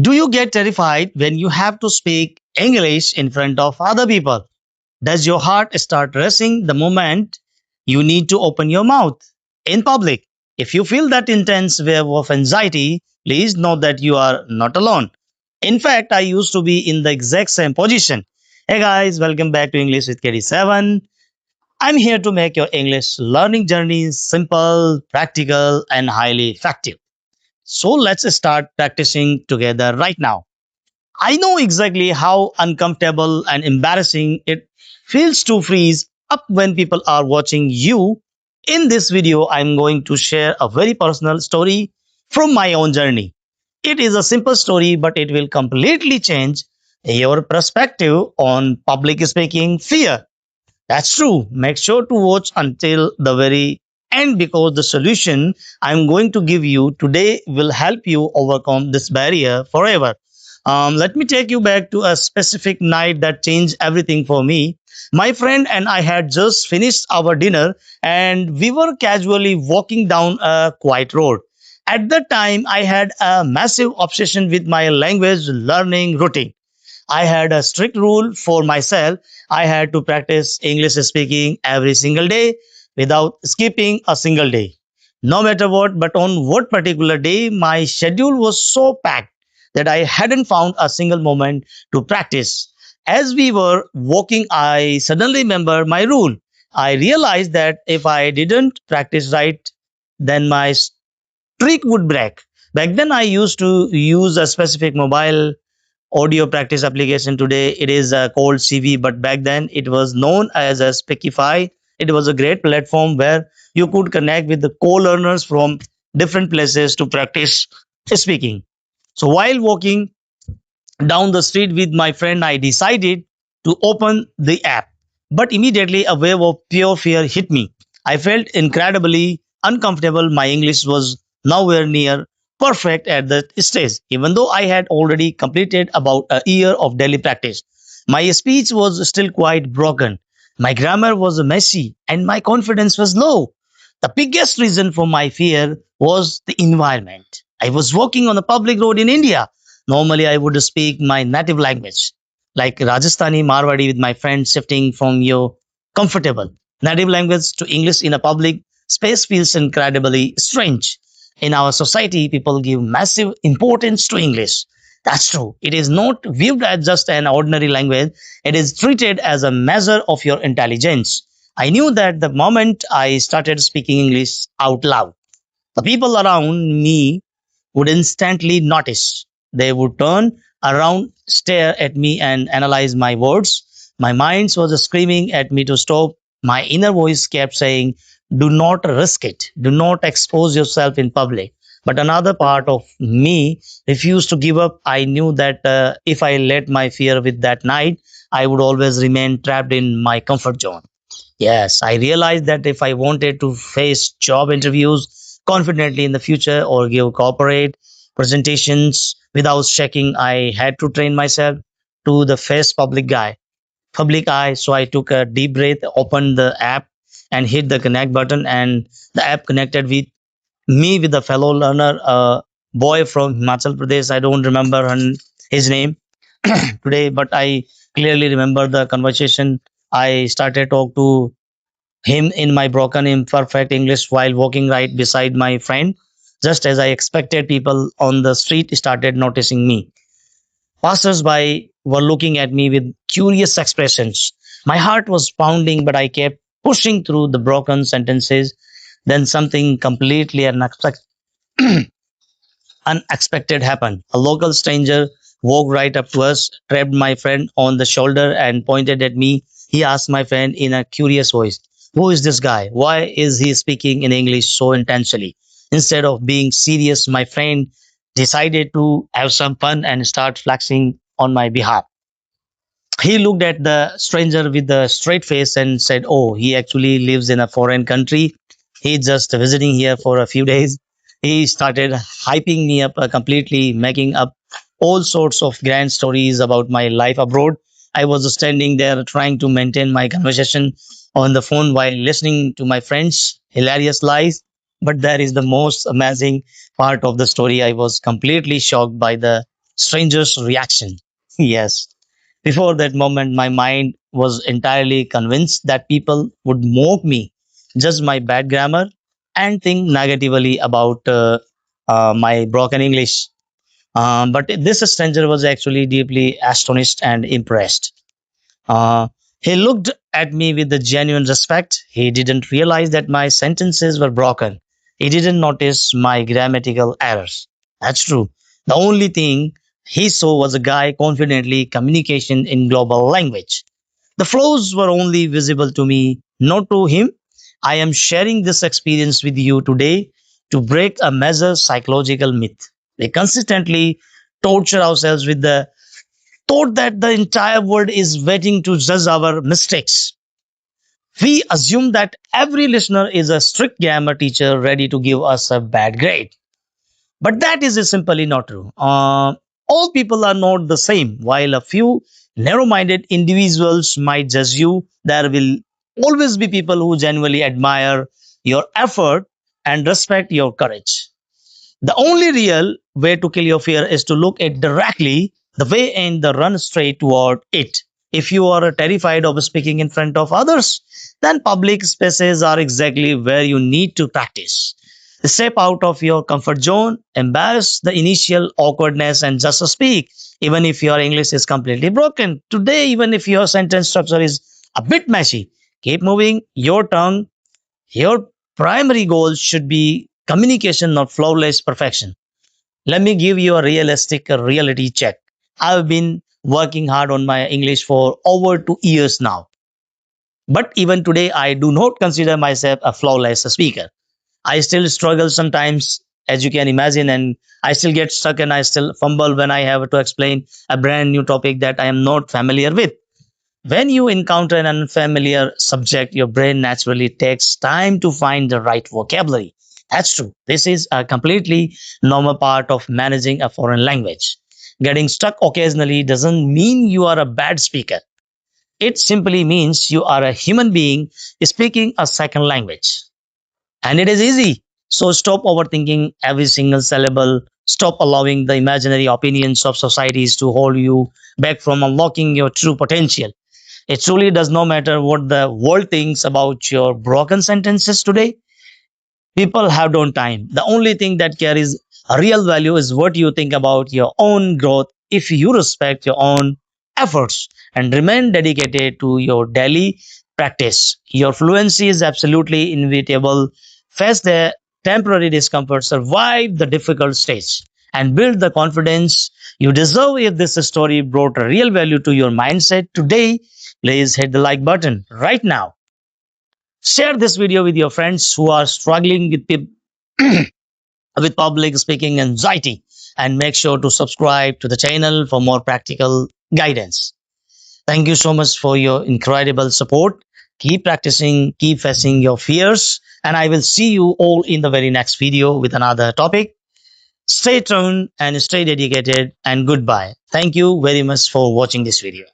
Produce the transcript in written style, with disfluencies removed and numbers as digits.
Do you get terrified when you have to speak English in front of other people? Does your heart start racing the moment you need to open your mouth in public? If you feel that intense wave of anxiety, please know that you are not alone. In fact, I used to be in the exact same position. Hey guys, welcome back to English with KD7. I'm here to make your English learning journey simple, practical, and highly effective. So let's start practicing together right now. I know exactly how uncomfortable and embarrassing it feels to freeze up when people are watching you. In this video, I'm going to share a very personal story from my own journey. It is a simple story, but it will completely change your perspective on public speaking fear. That's true. Make sure to watch until the very end because the solution I'm going to give you today will help you overcome this barrier forever. Let me take you back to a specific night that changed everything for me. My friend and I had just finished our dinner and we were casually walking down a quiet road. At the time, I had a massive obsession with my language learning routine. I had a strict rule for myself. I had to practice English speaking every single day without skipping a single day. No matter what, but on what particular day, my schedule was so packed that I hadn't found a single moment to practice. As we were walking, I suddenly remembered my rule. I realized that if I didn't practice right, then my streak would break. Back then, I used to use a specific mobile audio practice application. Today it is called CV, but back then it was known as a Speakify. It was a great platform where you could connect with the co-learners from different places to practice speaking. So while walking down the street with my friend, I decided to open the app. But immediately a wave of pure fear hit me. I felt incredibly uncomfortable. My English was nowhere near perfect at that stage, even though I had already completed about a year of daily practice. My speech was still quite broken. My grammar was messy and my confidence was low. The biggest reason for my fear was the environment. I was walking on a public road in India. Normally, I would speak my native language, like Rajasthani, Marwadi, with my friends, shifting from your comfortable native language to English in a public space feels incredibly strange. In our society, people give massive importance to English. That's true. It is not viewed as just an ordinary language, it is treated as a measure of your intelligence. I knew that the moment I started speaking English out loud, the people around me would instantly notice. They would turn around, stare at me, and analyze my words. My mind was screaming at me to stop. My inner voice kept saying, "Do not risk it. Do not expose yourself in public." But another part of me refused to give up. I knew that if I let my fear with that night, I would always remain trapped in my comfort zone. Yes, I realized that if I wanted to face job interviews confidently in the future or give corporate presentations without checking, I had to train myself to the face public eye. So I took a deep breath, opened the app, and hit the connect button, and the app connected with me with a fellow learner, a boy from Himachal Pradesh. I don't remember his name today, but I clearly remember the conversation. I started talk to him in my broken, imperfect English while walking right beside my friend. Just as I expected, people on the street started noticing me. Passers-by were looking at me with curious expressions. My heart was pounding, but I kept pushing through the broken sentences. Then something completely unexpected happened. A local stranger walked right up to us, tapped my friend on the shoulder, and pointed at me. He asked my friend in a curious voice, "Who is this guy? Why is he speaking in English so intensely?" Instead of being serious, my friend decided to have some fun and start flexing on my behalf. He looked at the stranger with a straight face and said, "Oh, he actually lives in a foreign country. He's just visiting here for a few days." He started hyping me up completely, making up all sorts of grand stories about my life abroad. I was standing there trying to maintain my conversation on the phone while listening to my friends' hilarious lies. But that is the most amazing part of the story. I was completely shocked by the stranger's reaction. Yes. Before that moment, my mind was entirely convinced that people would mock me, judge my bad grammar, and think negatively about my broken English. But this stranger was actually deeply astonished and impressed. Uh, he looked at me with a genuine respect. He didn't realize that my sentences were broken. He didn't notice my grammatical errors. That's true. The only thing he saw was a guy confidently communication in global language. The flaws were only visible to me, not to him. I am sharing this experience with you today to break a major psychological myth. We consistently torture ourselves with the thought that the entire world is waiting to judge our mistakes. We assume that every listener is a strict grammar teacher ready to give us a bad grade. But that is simply not true. All people are not the same. While a few narrow minded individuals might judge you, there will always be people who genuinely admire your effort and respect your courage. The only real way to kill your fear is to look it directly the way and the run straight toward it. If you are terrified of speaking in front of others, then public spaces are exactly where you need to practice. Step out of your comfort zone, embrace the initial awkwardness, and just speak. Even if your English is completely broken today, even if your sentence structure is a bit messy, keep moving your tongue. Your primary goal should be communication, not flawless perfection. Let me give you a realistic reality check. I've been working hard on my English for over 2 years now. But even today, I do not consider myself a flawless speaker. I still struggle sometimes, as you can imagine, and I still get stuck and I still fumble when I have to explain a brand new topic that I am not familiar with. When you encounter an unfamiliar subject, your brain naturally takes time to find the right vocabulary. That's true. This is a completely normal part of managing a foreign language. Getting stuck occasionally doesn't mean you are a bad speaker. It simply means you are a human being speaking a second language. And it is easy. So stop overthinking every single syllable. Stop allowing the imaginary opinions of societies to hold you back from unlocking your true potential. It truly does not matter what the world thinks about your broken sentences today. People have downtime. The only thing that carries a real value is what you think about your own growth. If you respect your own efforts and remain dedicated to your daily practice, your fluency is absolutely inevitable. Face the temporary discomfort, survive the difficult stage, and build the confidence you deserve. If this story brought a real value to your mindset today, please hit the like button right now. Share this video with your friends who are struggling with public speaking anxiety, and make sure to subscribe to the channel for more practical guidance. Thank you so much for your incredible support. Keep practicing, keep facing your fears, and I will see you all in the very next video with another topic. Stay tuned and stay dedicated, and goodbye. Thank you very much for watching this video.